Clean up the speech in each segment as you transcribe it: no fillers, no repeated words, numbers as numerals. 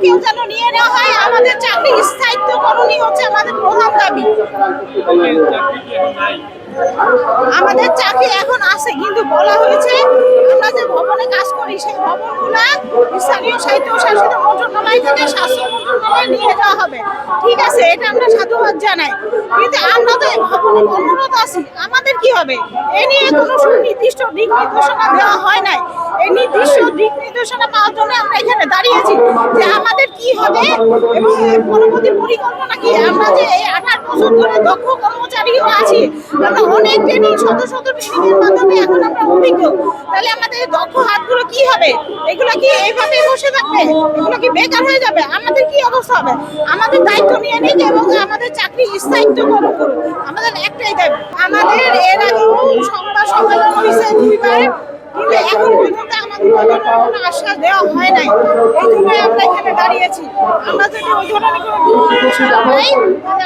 কেউ যেন নিয়ে নেওয়া হয়। আমাদের চাকরি স্থায়িত্বকরণই হচ্ছে আমাদের প্রধান দাবি। আমাদের চাকরি এখন আছে, কিন্তু বলা হয়েছে আমরা যে ভবনে কাজ করি সেই ভবনগুলা স্থানীয় স্বায়ত্তশাসিত মন্ত্রণালয় থেকে স্বাস্থ্য মন্ত্রণালয়ে নিয়ে যাওয়া হবে। ঠিক আছে, এটা আমরা সাধুবাদ জানাই, কিন্তু আমরা তো এই ভবনে কর্মরত আছি, আমাদের কি হবে? এ নিয়ে কোনো সুনির্দিষ্ট দিক নির্দেশনা দেওয়া হয় নাই। এই নির্দিষ্ট দিক নির্দেশনা পাওয়ার জন্য আমরা এখানে দাঁড়িয়েছি যে আমাদের কি হবে এবং এর পরবর্তী পরিকল্পনা কি। আমরা যে এই 18 বছর ধরে দক্ষ কর্মচারীও আছি, আমরা অনেক ট্রেনিং শত শত ট্রেনিং এর মাধ্যমে এখন আমরা অভিজ্ঞ। তাহলে আমাদের এই দক্ষ হাতগুলো কি হবে? এগুলো কি এইভাবে বসে থাকবে? এগুলো কি বেকার হয়ে যাবে? আমাদের কি অবস্থা হবে? আমাদের দায়িত্ব নিয়ে নিক এবং আমাদের চাকরি স্থায়িত্বকরণ করুন। আমাদের একটাই দাবি। আমাদের এর আগেও সংবাদ সম্মেলন হয়েছে 2 বার, কিন্তু এখন পর্যন্ত আমাদের কোনো আশ্বাস দেওয়া হয় নাই। এই জন্য আমরা এখানে দাঁড়িয়েছি। আমরা যদি ওই ধরনের কোনো দিক নির্দেশনা পাই তাহলে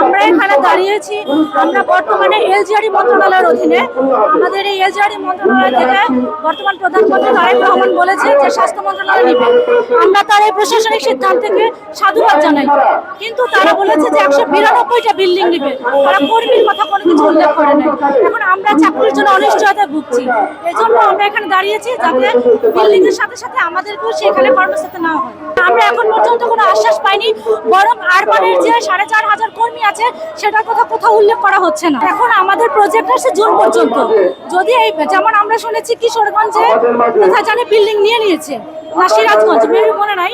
আমরা এখানে দাঁড়িয়েছি। আমরা বর্তমানে এলজিআরই মন্ত্রণালয়ের অধীনে। আমাদের এই এলজিআরই মন্ত্রণালয় থেকে বর্তমান প্রধানমন্ত্রী তারেক রহমান বলেছে যে স্বাস্থ্য মন্ত্রণালয় নিবে। আমরা তার এই প্রশাসনিক সিদ্ধান্তকে সাধুবাদ জানাই, কিন্তু তারা বলেছে যে 192টা বিল্ডিং নিবে। তারা কর্মীর কথা কোনো কিছু উল্লেখ করে নাই। এখন আমরা চাকরির জন্য অনিশ্চয়তায় ভুগছি। এই জন্য আমরা এখানে দাঁড়িয়েছি যাতে বিল্ডিং এর সাথে সাথে আমাদেরকেও সেখানে কর্মস্থিত না হয়। আমরা এখন পর্যন্ত কোনো আশ্বাস পাইনি, বরং আরবানের যে 4500 কর্মী আছে সেটার কথা কোথাও উল্লেখ করা হচ্ছে না। এখন আমাদের প্রজেক্ট আছে জুন পর্যন্ত। যদি এই যেমন আমরা শুনেছি কিশোরগঞ্জে কোথায় জানে বিল্ডিং নিয়ে নিয়েছে, না সিরাজগঞ্জ মেরু মনে নাই,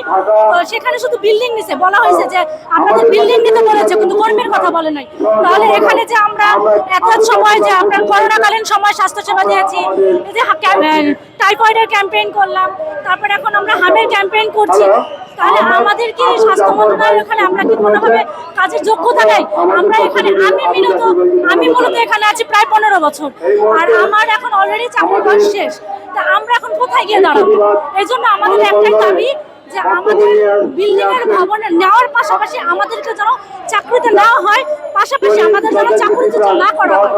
তো সেখানে শুধু বিল্ডিং নিছে। বলা হয়েছে যে আপনাদের বিল্ডিং নিতে বলেছে, কিন্তু কর্মীর কথা বলে নাই। তাহলে এখানে যে আমরা এত সময় যে আপনার করোনাকালীন সময় স্বাস্থ্যসেবা দিয়েছি, এই যে টাইফয়েডের ক্যাম্পেইন করলাম, তারপরে এখন আমরা হামের ক্যাম্পেইন করছি, তাহলে আমাদের কি স্বাস্থ্য মন্ত্রণালয়ের এখানে আমরা কি কোনোভাবে কাজের যোগ্যতা নাই? আমরা এখানে আমি মূলত এখানে আছি প্রায় 15 বছর, আর আমার এখন অলরেডি চাকরির বয়স শেষ। তা আমরা এখন কোথায় গিয়ে দাঁড়াবো? এই জন্য আমাদের একটাই দাবি যে আমাদের বিল্ডিং এর ভবনে নেওয়ার পাশাপাশি আমাদেরকে যেন চাকরিতে নেওয়া হয়, পাশাপাশি আমাদের যেন চাকরিতে না করা হয়।